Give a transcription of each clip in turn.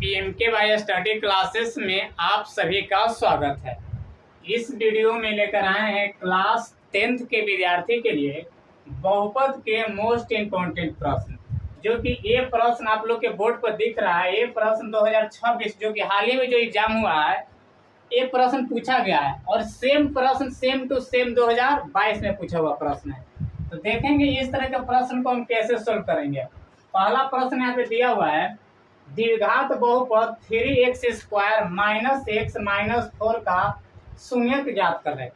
PMKY study classes में आप सभी का स्वागत है। इस वीडियो में लेकर आए हैं क्लास 10th के विद्यार्थी के लिए बहुपद के मोस्ट इम्पोर्टेंट प्रश्न, जो कि ये प्रश्न आप लोग के बोर्ड पर दिख रहा है। ये प्रश्न 2026 जो कि हाल ही में जो एग्जाम हुआ है, ये प्रश्न पूछा गया है और सेम प्रश्न सेम टू सेम 2022 में पूछा हुआ प्रश्न है। तो देखेंगे इस तरह के प्रश्न को हम कैसे सोल्व करेंगे। पहला प्रश्न यहाँ पे दिया हुआ है, द्विघात बहुपद 3x² माइनस x माइनस 4 का शून्यक ज्ञात कर रहे।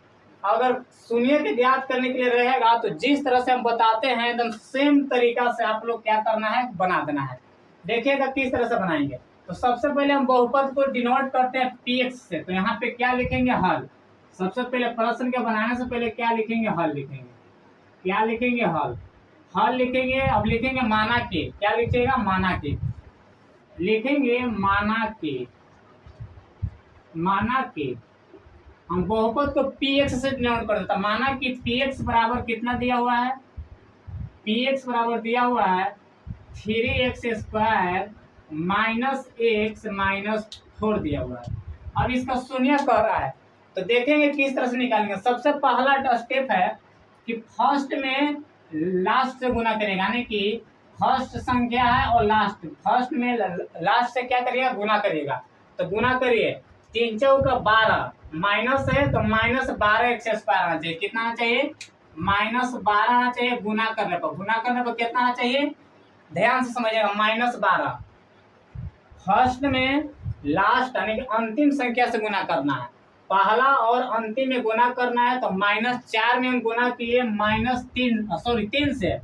अगर शून्यक ज्ञात करने के लिए रहेगा तो जिस तरह से हम बताते हैं एकदम सेम तरीका से आप लोग क्या करना है, बना देना है। देखिएगा किस तरह से बनाएंगे। तो सबसे पहले हम बहुपद को डिनोट करते हैं px से। तो यहाँ पे क्या लिखेंगे, हल। सबसे पहले प्रश्न के बनाने से पहले क्या लिखेंगे, हल लिखेंगे। क्या लिखेंगे, हल लिखेंगे। अब लिखेंगे माना के, क्या लिखिएगा, माना के लिखेंगे, माना के हम बहुपद को px से डिनोट कर देता। माना कि px बराबर कितना दिया हुआ है, px बराबर दिया हुआ है 3x² माइनस x माइनस 4 दिया हुआ है। अब इसका शून्य कह रहा है, तो देखेंगे किस तरह से निकालेंगे। सबसे पहला स्टेप है कि फर्स्ट में लास्ट से गुना करेगा, यानी कि फर्स्ट संख्या है और लास्ट, फर्स्ट में लास्ट से क्या करिएगा, गुना करिएगा। तो गुना करिए, 3 चौका 12 माइनस है तो माइनस 12x² आना चाहिए। कितना आना चाहिए, माइनस 12 आना चाहिए। गुना करने पर कितना आना चाहिए, ध्यान से समझिएगा, माइनस 12। फर्स्ट में लास्ट यानी कि अंतिम संख्या से गुना करना है। पहला और अंतिम में गुना करना है। तो -4 में हम गुना किए तीन से,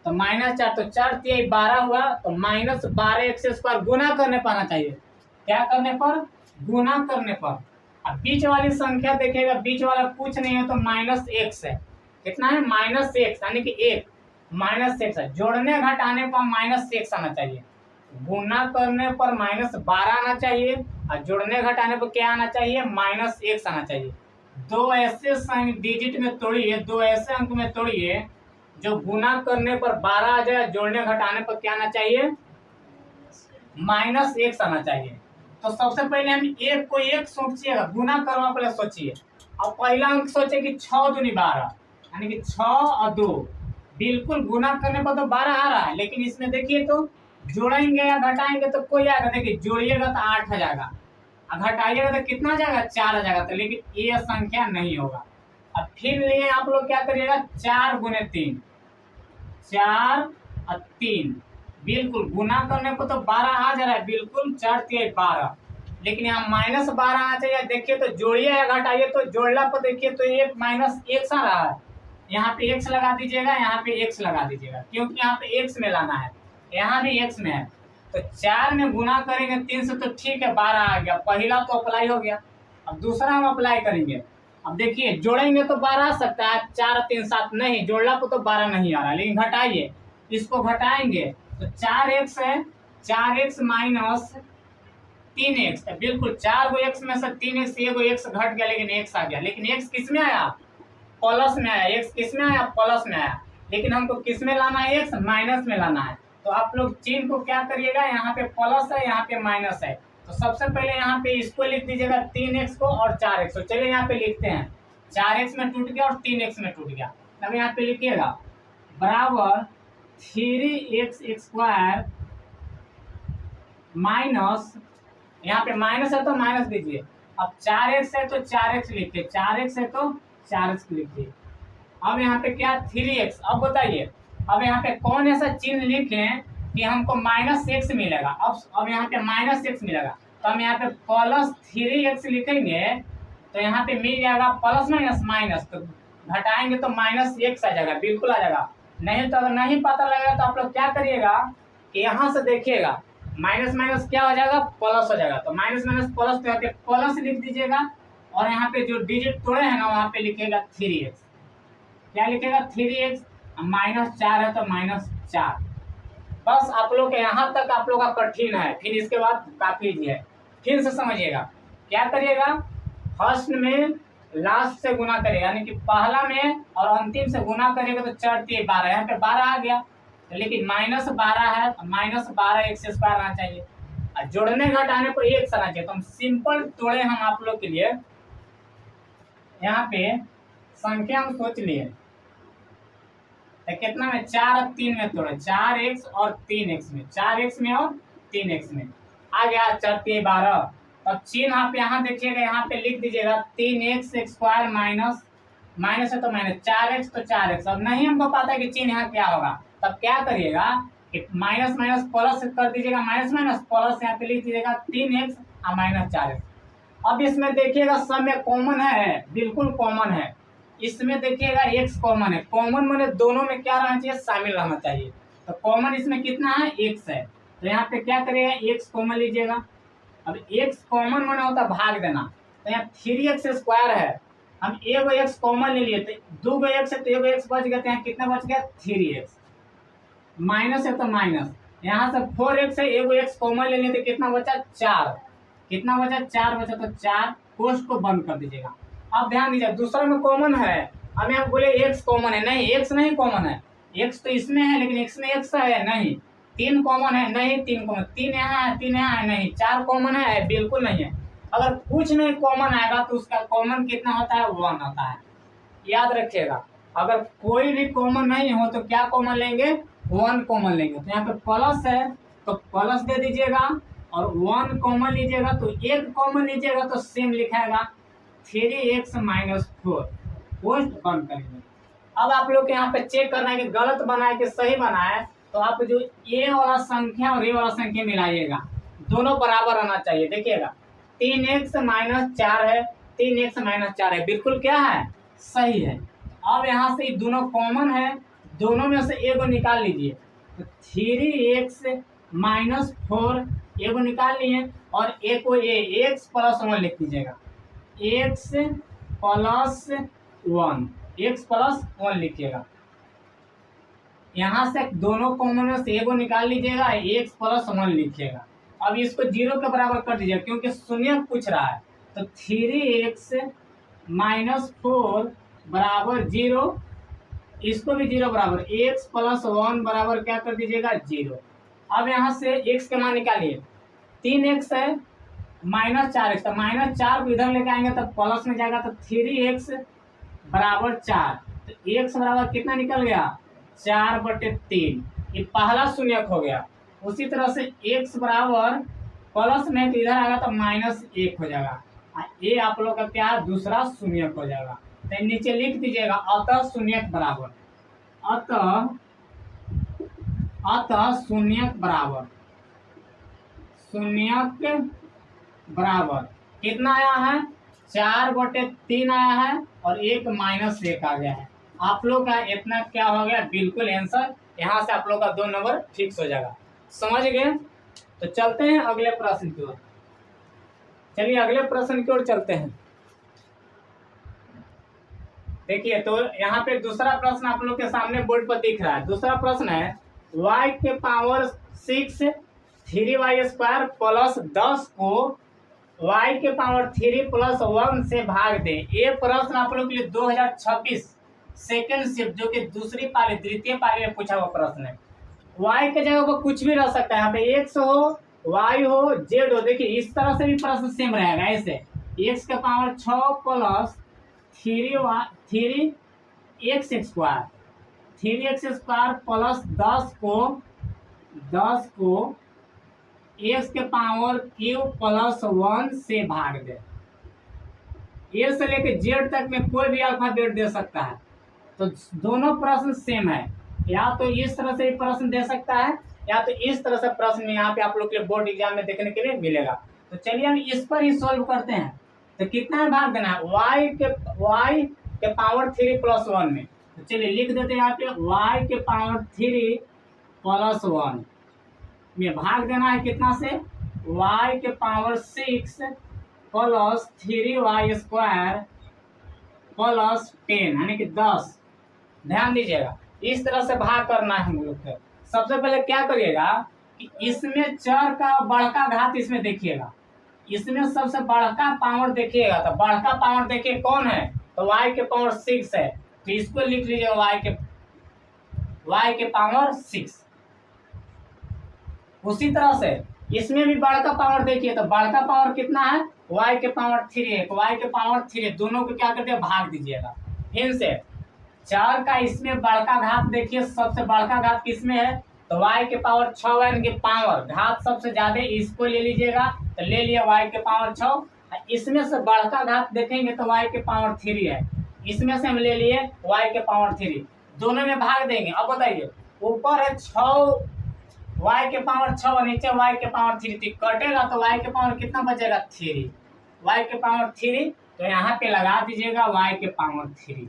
तो -4, तो 4 3 12 हुआ। तो माइनस 12x² गुना करने पर आना चाहिए। क्या करने पर, गुना करने पर। अब बीच वाली संख्या देखिएगा, बीच वाला कुछ नहीं है तो -x है। कितना है, -x, यानी कि 1 -x है। जोड़ने घटाने पर -x आना चाहिए। गुना करने पर -12 आना चाहिए और जोड़ने घटाने पर क्या आना चाहिए, -x आना चाहिए। दो ऐसे डिजिट में तोड़िए, दो ऐसे अंक में तोड़िए जो गुना करने पर 12 आ जाए, जोड़ने घटाने पर क्या आना चाहिए, -x आना चाहिए। तो सबसे पहले हम एक को एक सोचिएगा, गुना करना पहले सोचिए। अब पहला अंक सोचे कि 6 दूनी 12, यानी कि 6 और 2, बिल्कुल गुना करने पर तो 12 आ रहा है, लेकिन इसमें देखिए तो जोड़ेंगे या घटाएंगे तो कोई आएगा। देखिए जोड़िएगा तो 8 आ जाएगा और घटाइएगा तो कितना आ जाएगा, 4 आ जाएगा। तो लेकिन ये संख्या नहीं होगा। अब फिर लिए आप लोग क्या करिएगा, 4 गुने 3, 4 और 3, बिल्कुल गुना करने को तो 12 आ जा रहा है, बिल्कुल 4 3 12, लेकिन यहाँ -12 आना चाहिए। देखिए तो जोड़िए या घटाइए, तो जोड़ला पर देखिए तो एक -x आ रहा है। यहाँ पे x लगा दीजिएगा, यहाँ पे x लगा दीजिएगा, क्योंकि यहाँ पे x में लाना है, यहाँ भी x में है। तो 4 में गुना करेंगे 3 से तो ठीक है, 12 आ गया। पहला तो अप्लाई हो गया। अब दूसरा हम अप्लाई करेंगे। अब देखिए जोड़ेंगे तो 12 आ सकता है, 4 3 7 नहीं, जोड़ला पर तो 12 नहीं आ रहा, लेकिन घटाइए, इसको घटाएंगे तो 4x है, 4x माइनस 3x, बिल्कुल 4 गो x में से 3x, एगो x घट गया लेकिन x आ गया। लेकिन x किस में आया, प्लस में आया। x किस में आया, प्लस में आया। लेकिन हमको किस में लाना है, x माइनस में लाना है। तो आप लोग चिन्ह को क्या करिएगा, यहाँ पे प्लस है, यहाँ पे माइनस है। तो सबसे पहले यहाँ पे इसको लिख दीजिएगा 3x को और 4x। तो चलिए यहाँ पे लिखते हैं, 4x में टूट गया और 3x में टूट गया। अब यहाँ पे लिखिएगा बराबर 3x² माइनस, यहाँ पे माइनस है तो माइनस दीजिए। अब 4x है तो 4x लिखिए, 4x है तो 4x लिखिए। अब यहाँ पे क्या, 3x। अब बताइए, अब यहाँ पे कौन ऐसा चिन्ह लिखें कि हमको -x मिलेगा। अब यहाँ पे -x मिलेगा, तो हम यहाँ पे +3x लिखेंगे तो यहाँ पे मिल जाएगा प्लस माइनस माइनस, तो घटाएंगे तो -x आ जाएगा, बिल्कुल आ जाएगा। नहीं तो अगर नहीं पता लगेगा तो आप लोग क्या करिएगा कि यहाँ से देखिएगा, माइनस माइनस क्या हो जाएगा, प्लस हो जाएगा। तो माइनस माइनस प्लस, तो यहाँ पे प्लस लिख दीजिएगा और यहाँ पे जो डिजिट तोड़े हैं ना, वहाँ पे लिखेगा 3x। क्या लिखेगा, 3x, -4 है तो -4। बस आप लोग के यहाँ तक आप लोग का कठिन है, फिर इसके बाद काफी इजी है। फिर से समझिएगा, क्या करिएगा, फर्स्ट में लास्ट से गुना करिएगा, यानी कि पहला में और अंतिम से गुना करिएगा तो 4 3 12, यहाँ पे 12 आ गया। लेकिन -12 है तो -12x² आना चाहिए। और जोड़ने घटाने पर एक आना चाहिए। तो हम सिंपल तोड़े हम आप लोग के लिए यहाँ पे संख्या हम सोच लिए तो कितना में 4 और 3 में तोड़े, 4x और 3x में, 4x में और 3x में आ गया 4 3 12। और चिन्ह आप यहाँ देखिएगा, यहाँ पे लिख दीजिएगा 3x स्क्वायर माइनस माइनस है तो माइनस 4x तो 4x। अब नहीं हमको पता है कि चिन्ह यहाँ क्या होगा, तब क्या करिएगा कि माइनस माइनस प्लस कर दीजिएगा, माइनस माइनस प्लस यहाँ पे लिख दीजिएगा 3x और माइनस 4x। अब इसमें देखिएगा सब में कॉमन है, बिल्कुल कॉमन है। इसमें देखिएगा x कॉमन है, कॉमन माने दोनों में क्या रहना चाहिए, शामिल रहना चाहिए। तो कॉमन इसमें कितना है, x है। तो यहाँ पे क्या करिएगा, x कॉमन लीजिएगा। अब x कॉमन माने होता है भाग देना, तो यहाँ 3x स्क्वायर है, हम एगो x कॉमन ले लिए तो 2 x है तो एगो x बच गया, तो यहाँ कितना बच गया 3x। माइनस है तो माइनस, यहाँ से 4x है, एगो x कॉमन ले लिए तो कितना बचा 4, कितना बचा 4 बचा, तो 4 कोष्ठ को बंद कर दीजिएगा। अब ध्यान दीजिए दूसरा में कॉमन है, अब हम बोले x कॉमन है, नहीं x नहीं कॉमन है, x तो इसमें है लेकिन x में x है नहीं। 3 कॉमन है, नहीं 3 कॉमन, 3 यहाँ है 3 यहाँ है नहीं। 4 कॉमन है, बिल्कुल नहीं है। अगर कुछ नहीं कॉमन आएगा तो उसका कॉमन कितना होता है, 1 होता है। याद रखिएगा, अगर कोई भी कॉमन नहीं हो तो क्या कॉमन लेंगे, 1 कॉमन लेंगे। तो यहाँ पे प्लस है तो प्लस दे दीजिएगा, और 1 कॉमन लीजिएगा तो 1 कॉमन लीजिएगा तो सेम लिखाएगा 3x माइनस 4, पोस्ट बंद करेंगे। अब आप लोग के यहाँ पे चेक करना है कि गलत बना है कि सही बना है। तो आप जो ए वाला संख्या और ए वाला संख्या मिलाइएगा, दोनों बराबर रहना चाहिए। देखिएगा 3x माइनस 4 है, 3x माइनस 4 है, बिल्कुल क्या है, सही है। अब यहाँ से दोनों कॉमन है, दोनों में से एगो निकाल लीजिए। तो 3x माइनस 4 एगो निकाल लिए, और एक को x प्लस 1 लिख दीजिएगा, x प्लस 1, x प्लस 1 लिखिएगा। यहाँ से दोनों कॉमन में से एगो निकाल लीजिएगा, x प्लस 1 लिखिएगा। अब इसको 0 के बराबर कर दीजिएगा क्योंकि शून्य पूछ रहा है। तो 3x माइनस 4 बराबर 0, इसको भी 0 बराबर, x प्लस 1 बराबर क्या कर दीजिएगा 0। अब यहाँ से x के मान निकालिए, 3x है माइनस 4x, तो माइनस 4 को इधर लेके आएंगे तो प्लस में जाएगा, तो 3x बराबर 4। तो x बराबर कितना निकल गया, 4/3, ये पहला शून्यक हो गया। उसी तरह से x बराबर प्लस में तो इधर आएगा तो -1 हो जाएगा, ये आप लोग का क्या दूसरा शून्यक हो जाएगा। तो नीचे लिख दीजिएगा अतः शून्यक बराबर, अतः शून्यक बराबर, शून्यक बराबर कितना आया है, 4/3 आया है, और एक -1 आ गया है। आप लोग का इतना क्या हो गया, बिल्कुल आंसर। यहाँ से आप लोग का 2 नंबर फिक्स हो जाएगा। समझ गए? तो चलते हैं अगले प्रश्न की ओर। चलिए अगले प्रश्न की ओर चलते हैं। देखिए तो यहाँ पे दूसरा प्रश्न आप लोग के सामने बोर्ड पर दिख रहा है। दूसरा प्रश्न है y के पावर 6 3y² प्लस 10 को y के पावर 3 प्लस 1 से भाग दे। ये प्रश्न आप लोग के लिए 2026 सेकेंड शिफ्ट जो कि दूसरी पाली द्वितीय पाली में पूछा हुआ प्रश्न है। y के जगह पर कुछ भी रह सकता है, यहाँ पे x हो, y हो, z हो। देखिए इस तरह से भी प्रश्न सेम रहेगा, ऐसे x के पावर 6 प्लस 3x² प्लस 10 को x के पावर क्यू प्लस 1 से भाग दे। ए से लेके जेड तक में कोई भी अल्फाबेट दे सकता है। तो दोनों प्रश्न सेम है, या तो इस तरह से प्रश्न दे सकता है या तो इस तरह से प्रश्न यहाँ पे आप लोग के बोर्ड एग्जाम में देखने के लिए मिलेगा। तो चलिए हम इस पर ही सॉल्व करते हैं। तो कितना भाग देना है, y के पावर 3 प्लस 1 में। तो चलिए लिख देते हैं यहाँ पे y के पावर 3 प्लस 1 में भाग देना है कितना से, y के पावर 6 प्लस 3y² प्लस 10 यानी कि 10। ध्यान दीजिएगा इस तरह से भाग करना है हम लोग को। सबसे पहले क्या करिएगा कि इसमें चर का बड़का घात इसमें देखिएगा, इसमें सबसे बड़का पावर देखिएगा। तो बड़का पावर देखिए कौन है, तो y के पावर 6 है, तो इसको लिख लीजिएगा y के पावर 6। उसी तरह से इसमें भी बड़का पावर देखिए, तो बड़का पावर कितना है, y के पावर 3 है, y के पावर 3, दोनों को क्या करते हैं, भाग दीजिएगा। फिर से 4 का इसमें बड़का घात देखिए, सबसे बड़का घात किसमें है, तो y के पावर 6 है, इनके पावर घात सबसे ज्यादा इसको ले लीजिएगा, तो ले लिया y के पावर 6। इसमें से बड़का घात देखेंगे तो y के पावर 3 है, इसमें से हम ले लिए y के पावर 3, दोनों में भाग देंगे। अब बताइए, ऊपर है 6 y के पावर 6, नीचे y के पावर 3, कटेगा तो y के पावर कितना बचेगा, 3, y के पावर 3, तो यहाँ पे लगा दीजिएगा y के पावर 3।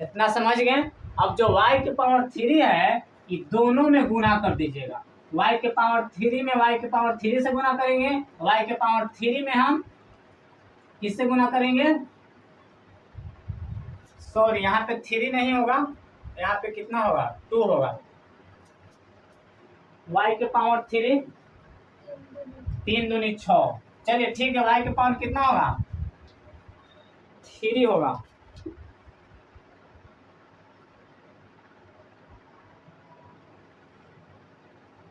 इतना समझ गए। अब जो y के पावर 3 है, ये दोनों में गुना कर दीजिएगा, y के पावर 3 में y के पावर 3 से गुना करेंगे, y के पावर 3 में हम किससे गुना करेंगे, सॉरी यहाँ पे 3 नहीं होगा, यहाँ पे कितना होगा, 2 होगा, y के पावर 3, 3 दूनी 6, चलिए ठीक है, y के पावर कितना होगा, 3 होगा।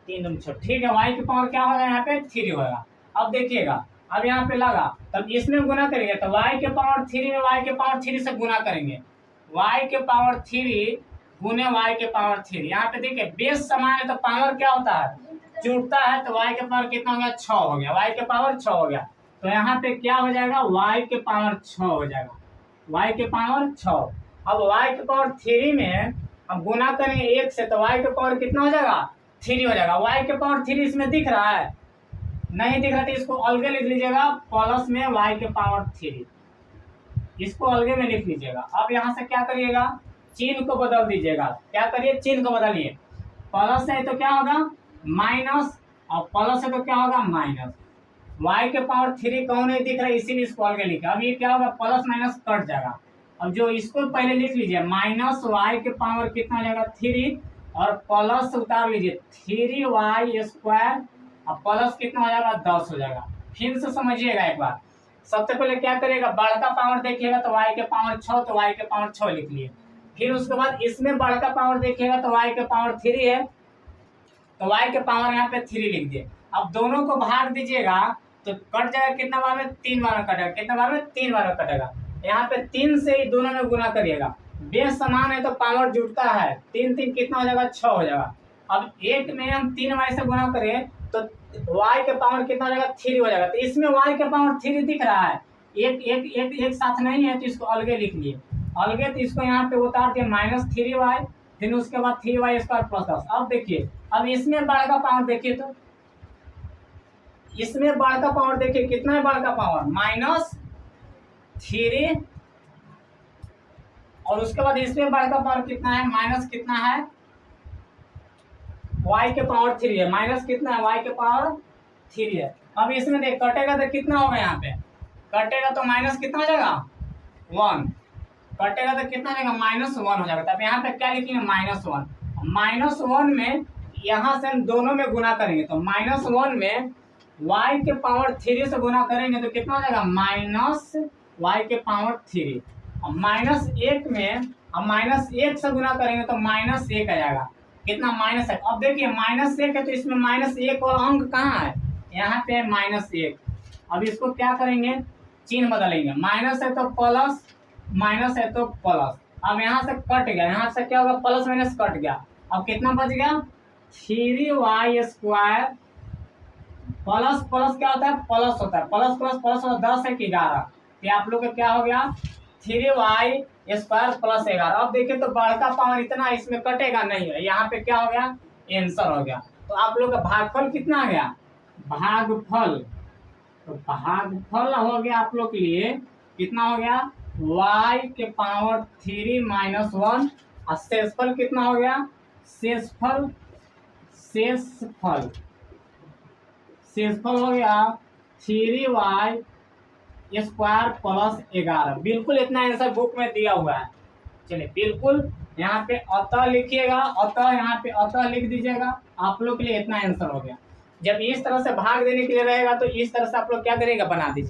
ठीक है, y की पावर क्या होगा, यहाँ पे 3 होगा। अब देखिएगा, अब यहाँ पे लगा, तब इसमें गुना करेंगे तो y के पावर 3 में y के पावर 3 से गुना करेंगे, y के पावर 3 गुने y के पावर 3। यहाँ पे देखिए बेस समान है तो पावर क्या होता है, जुड़ता है, तो y के पावर कितना हो गया, 6 हो गया, y के पावर 6 हो गया, तो यहाँ पे क्या हो जाएगा, y के पावर 6 हो जाएगा, y के पावर 6। अब y के पावर 3 में हम गुना करेंगे 1 से, तो y के पावर कितना हो जाएगा, 3 हो जाएगा। y के पावर 3 इसमें दिख रहा है, नहीं दिख रहा तो इसको अलगे लिख लीजिएगा, प्लस में y के पावर 3, इसको अलगे में लिख लीजिएगा। अब यहाँ से क्या करिएगा, चिन्ह को बदल दीजिएगा, क्या करिए, चिन्ह को बदलिए, प्लस है तो क्या होगा माइनस, और प्लस है तो क्या होगा माइनस, y के पावर 3 कौन नहीं दिख रहा है, इसीलिए इसको अलगे लिखा। अब ये क्या होगा, प्लस माइनस कट जाएगा। अब जो इसको पहले लिख लीजिए, माइनस y के पावर कितना हो जाएगा 3, और प्लस उतार लीजिए 3y², अब प्लस कितना हो जाएगा 10 हो जाएगा। फिर से समझिएगा एक बार, सबसे पहले क्या करिएगा, बड़का पावर देखिएगा तो y के पावर 6, तो y के पावर 6 लिख लिए। फिर उसके बाद इसमें बड़का पावर देखिएगा तो y के पावर 3 है, तो y के पावर यहाँ पे 3 लिख दिए। अब दोनों को भाग दीजिएगा तो कट जाएगा, कितना बार में, 3 बार में कटेगा, कितना बार में, 3 बार में कटेगा। यहाँ पे 3 से ही दोनों में गुना करिएगा, बेस समान है तो पावर जुड़ता है, 3 3 कितना हो जाएगा, 6 हो जाएगा। अब 1 में हम 3 y से गुना करें तो y के पावर कितना हो जाएगा, 3 हो जाएगा। तो इसमें y के पावर 3 दिख रहा है, एक साथ नहीं है, तो इसको अलगे लिख लिए, अलगे, तो इसको यहाँ पे उतार दिए -3y, फिर उसके बाद 3y² + 10। अब देखिए, अब इसमें बड़का पावर देखिए, तो इसमें बड़का पावर देखिए कितना है, बड़का पावर -3, और उसके बाद इसमें बड़का पावर कितना है, माइनस कितना है, y के पावर 3 है, माइनस कितना है, y के पावर 3 है। अब इसमें देख कटेगा तो कितना होगा, यहाँ पे कटेगा तो माइनस कितना हो जाएगा, 1, कटेगा तो कितना हो जाएगा, -1 हो जाएगा। तब यहाँ पे क्या लिखेंगे, -1, -1 में यहाँ से हम दोनों में गुना करेंगे, तो -1 में y के पावर 3 से गुना करेंगे तो कितना हो जाएगा, -y के पावर 3, और -1 में हम -1 से गुना करेंगे तो -1 आ जाएगा, कितना, -1। अब देखिए -1 है तो इसमें -1 और अंक कहाँ है, यहाँ पे -1। अब इसको क्या करेंगे, चिन्ह बदलेंगे, माइनस है तो प्लस, माइनस है तो प्लस। अब यहाँ से कट गया, यहाँ से क्या होगा, प्लस माइनस कट गया, अब कितना बच गया, 3y², प्लस प्लस क्या होता है, प्लस होता है, प्लस प्लस प्लस होता है 10 है कि 11, तो आप लोग का क्या हो गया, 3y² + 11। अब देखिए तो बड़का पावर इतना, इसमें कटेगा नहीं है, यहाँ पे क्या हो गया, आंसर हो गया। तो आप लोग का भागफल कितना आ गया, भागफल, तो भागफल हो गया आप लोग के लिए कितना हो गया, y के पावर 3 - 1, और शेषफल कितना हो गया, शेषफल हो गया 3y² + 11। बिल्कुल इतना आंसर बुक में दिया हुआ है। चलिए बिल्कुल यहाँ पे अतः लिखिएगा, अतः यहाँ पे अतः लिख दीजिएगा, आप लोग के लिए इतना आंसर हो गया। जब इस तरह से भाग देने के लिए रहेगा तो इस तरह से आप लोग क्या करिएगा, बना दीजिए।